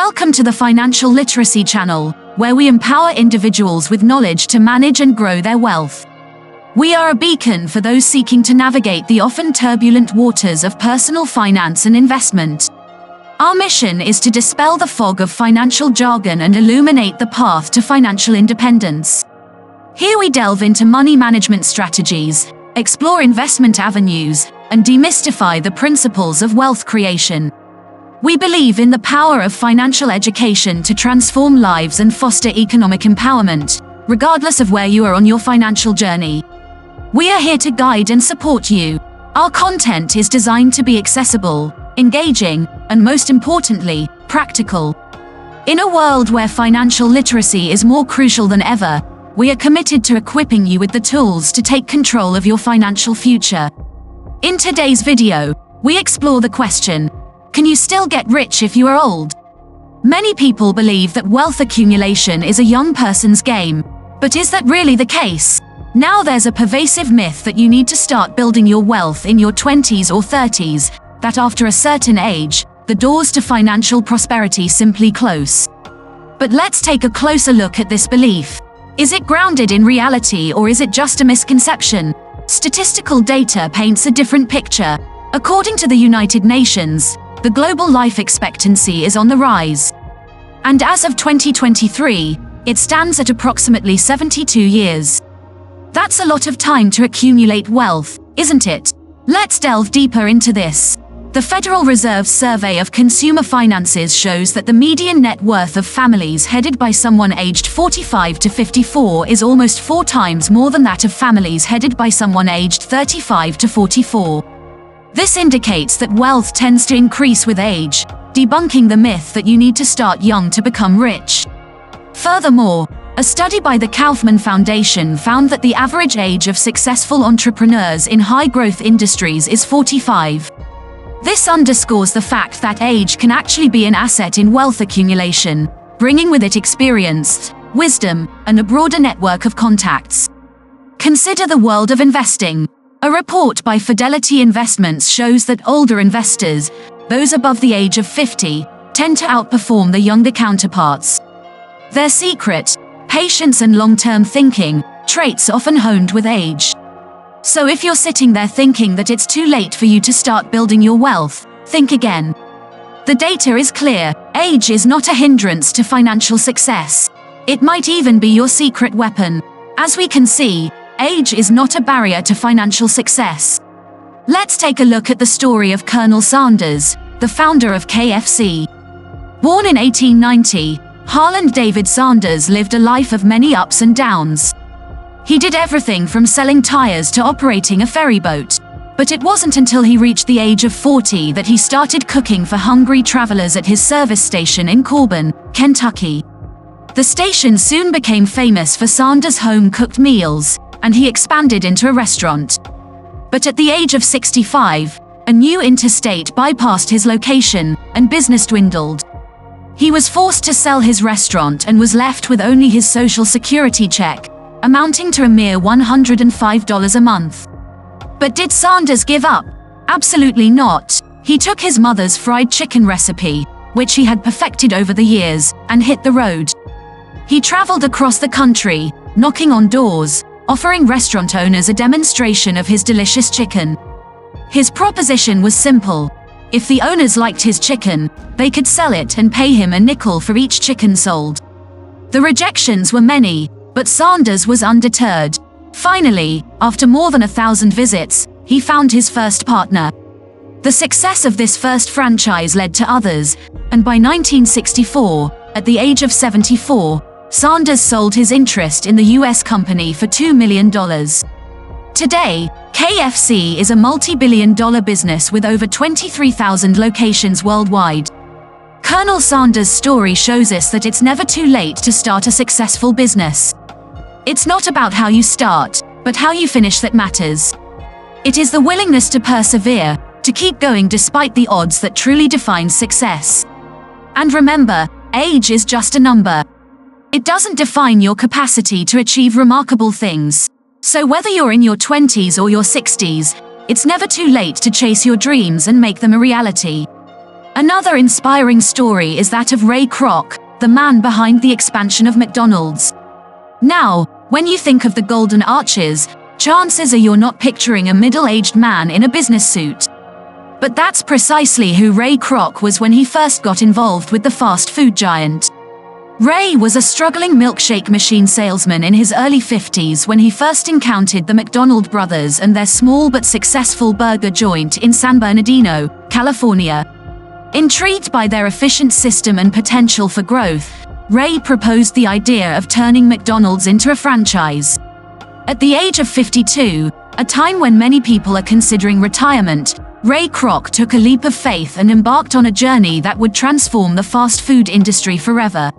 Welcome to the Financial Literacy Channel, where we empower individuals with knowledge to manage and grow their wealth. We are a beacon for those seeking to navigate the often turbulent waters of personal finance and investment. Our mission is to dispel the fog of financial jargon and illuminate the path to financial independence. Here we delve into money management strategies, explore investment avenues, and demystify the principles of wealth creation. We believe in the power of financial education to transform lives and foster economic empowerment, regardless of where you are on your financial journey. We are here to guide and support you. Our content is designed to be accessible, engaging, and most importantly, practical. In a world where financial literacy is more crucial than ever, we are committed to equipping you with the tools to take control of your financial future. In today's video, we explore the question: can you still get rich if you are old? Many people believe that wealth accumulation is a young person's game, but is that really the case? Now there's a pervasive myth that you need to start building your wealth in your 20s or 30s, that after a certain age, the doors to financial prosperity simply close. But let's take a closer look at this belief. Is it grounded in reality or is it just a misconception? Statistical data paints a different picture. According to the United Nations, the global life expectancy is on the rise. And as of 2023, it stands at approximately 72 years. That's a lot of time to accumulate wealth, isn't it? Let's delve deeper into this. The Federal Reserve's survey of consumer finances shows that the median net worth of families headed by someone aged 45 to 54 is almost 4 times more than that of families headed by someone aged 35 to 44. This indicates that wealth tends to increase with age, debunking the myth that you need to start young to become rich. Furthermore, a study by the Kaufman Foundation found that the average age of successful entrepreneurs in high-growth industries is 45. This underscores the fact that age can actually be an asset in wealth accumulation, bringing with it experience, wisdom, and a broader network of contacts. Consider the world of investing. A report by Fidelity Investments shows that older investors, those above the age of 50, tend to outperform their younger counterparts. Their secret: patience and long-term thinking, traits often honed with age. So if you're sitting there thinking that it's too late for you to start building your wealth, think again. The data is clear: age is not a hindrance to financial success. It might even be your secret weapon. As we can see, age is not a barrier to financial success. Let's take a look at the story of Colonel Sanders, the founder of KFC. Born in 1890, Harland David Sanders lived a life of many ups and downs. He did everything from selling tires to operating a ferry boat. But it wasn't until he reached the age of 40 that he started cooking for hungry travelers at his service station in Corbin, Kentucky. The station soon became famous for Sanders' home-cooked meals, and he expanded into a restaurant. But at the age of 65, a new interstate bypassed his location, and business dwindled. He was forced to sell his restaurant and was left with only his Social Security check, amounting to a mere $105 a month. But did Sanders give up? Absolutely not. He took his mother's fried chicken recipe, which he had perfected over the years, and hit the road. He traveled across the country, knocking on doors, offering restaurant owners a demonstration of his delicious chicken. His proposition was simple: if the owners liked his chicken, they could sell it and pay him a nickel for each chicken sold. The rejections were many, but Sanders was undeterred. Finally, after more than 1,000 visits, he found his first partner. The success of this first franchise led to others, and by 1964, at the age of 74, Sanders sold his interest in the U.S. company for $2 million. Today, KFC is a multi-billion-dollar business with over 23,000 locations worldwide. Colonel Sanders' story shows us that it's never too late to start a successful business. It's not about how you start, but how you finish that matters. It is the willingness to persevere, to keep going despite the odds, that truly defines success. And remember, age is just a number. It doesn't define your capacity to achieve remarkable things. So whether you're in your 20s or your 60s, it's never too late to chase your dreams and make them a reality. Another inspiring story is that of Ray Kroc, the man behind the expansion of McDonald's. Now, when you think of the Golden Arches, chances are you're not picturing a middle-aged man in a business suit. But that's precisely who Ray Kroc was when he first got involved with the fast food giant. Ray was a struggling milkshake machine salesman in his early 50s when he first encountered the McDonald brothers and their small but successful burger joint in San Bernardino, California. Intrigued by their efficient system and potential for growth, Ray proposed the idea of turning McDonald's into a franchise. At the age of 52, a time when many people are considering retirement, Ray Kroc took a leap of faith and embarked on a journey that would transform the fast food industry forever.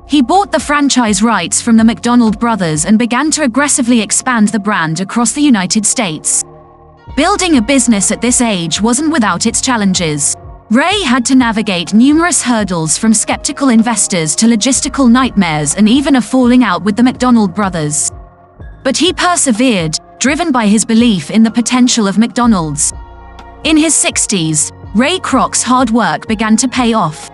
He bought the franchise rights from the McDonald brothers and began to aggressively expand the brand across the United States. Building a business at this age wasn't without its challenges. Ray had to navigate numerous hurdles, from skeptical investors to logistical nightmares and even a falling out with the McDonald brothers. But he persevered, driven by his belief in the potential of McDonald's. In his 60s, Ray Kroc's hard work began to pay off.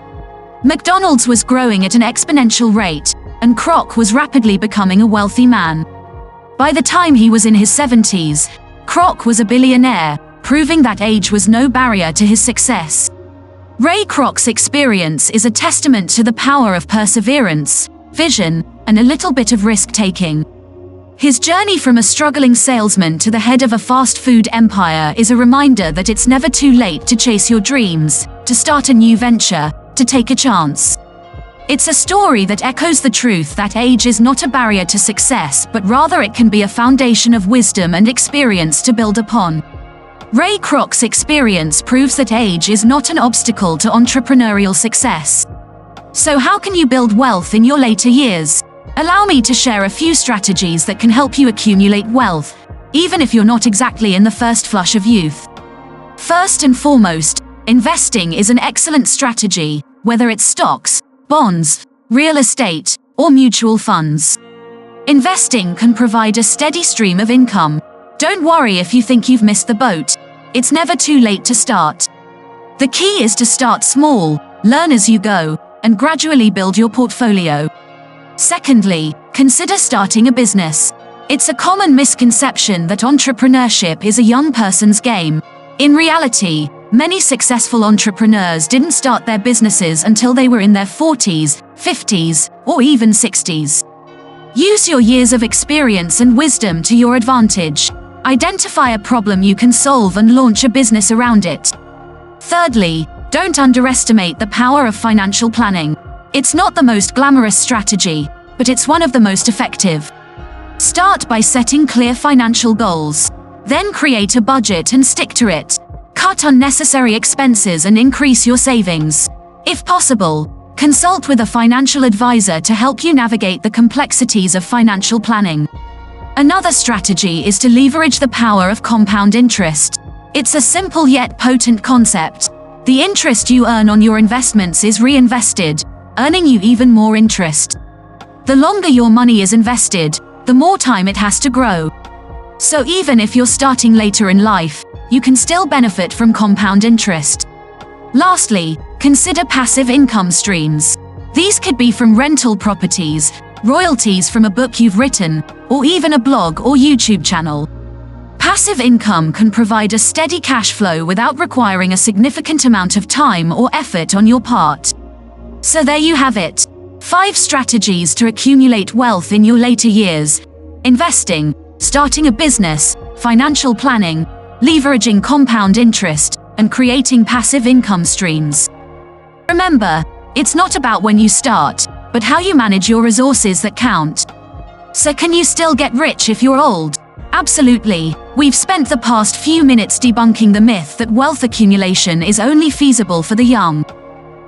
McDonald's was growing at an exponential rate, and Kroc was rapidly becoming a wealthy man. By the time he was in his 70s, Kroc was a billionaire, proving that age was no barrier to his success. Ray Kroc's experience is a testament to the power of perseverance, vision, and a little bit of risk-taking. His journey from a struggling salesman to the head of a fast food empire is a reminder that it's never too late to chase your dreams, to start a new venture, to take a chance. It's a story that echoes the truth that age is not a barrier to success, but rather it can be a foundation of wisdom and experience to build upon. Ray Kroc's experience proves that age is not an obstacle to entrepreneurial success. So how can you build wealth in your later years? Allow me to share a few strategies that can help you accumulate wealth, even if you're not exactly in the first flush of youth. First and foremost, investing is an excellent strategy, whether it's stocks, bonds, real estate, or mutual funds. Investing can provide a steady stream of income. Don't worry if you think you've missed the boat. It's never too late to start. The key is to start small, learn as you go, and gradually build your portfolio. Secondly, consider starting a business. It's a common misconception that entrepreneurship is a young person's game. In reality, many successful entrepreneurs didn't start their businesses until they were in their 40s, 50s, or even 60s. Use your years of experience and wisdom to your advantage. Identify a problem you can solve and launch a business around it. Thirdly, don't underestimate the power of financial planning. It's not the most glamorous strategy, but it's one of the most effective. Start by setting clear financial goals. Then create a budget and stick to it. Cut unnecessary expenses and increase your savings. If possible, consult with a financial advisor to help you navigate the complexities of financial planning. Another strategy is to leverage the power of compound interest. It's a simple yet potent concept. The interest you earn on your investments is reinvested, earning you even more interest. The longer your money is invested, the more time it has to grow. So even if you're starting later in life, you can still benefit from compound interest. Lastly, consider passive income streams. These could be from rental properties, royalties from a book you've written, or even a blog or YouTube channel. Passive income can provide a steady cash flow without requiring a significant amount of time or effort on your part. So there you have it. 5 strategies to accumulate wealth in your later years: investing, starting a business, financial planning, leveraging compound interest, and creating passive income streams. Remember, it's not about when you start, but how you manage your resources that count. So can you still get rich if you're old? Absolutely. We've spent the past few minutes debunking the myth that wealth accumulation is only feasible for the young.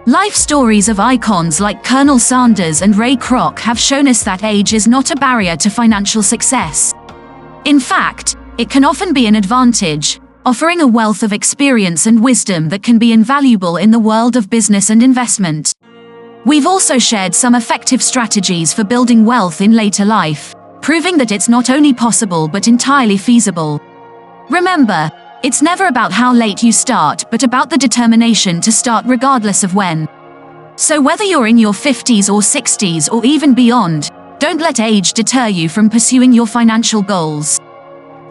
Life stories of icons like Colonel Sanders and Ray Kroc have shown us that age is not a barrier to financial success. In fact, it can often be an advantage, offering a wealth of experience and wisdom that can be invaluable in the world of business and investment. We've also shared some effective strategies for building wealth in later life, proving that it's not only possible but entirely feasible. Remember, It's never about how late you start, but about the determination to start regardless of when. So whether you're in your 50s or 60s or even beyond, don't let age deter you from pursuing your financial goals.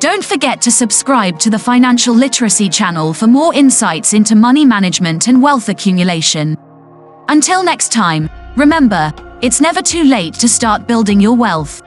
Don't forget to subscribe to the Financial Literacy channel for more insights into money management and wealth accumulation. Until next time, remember, it's never too late to start building your wealth.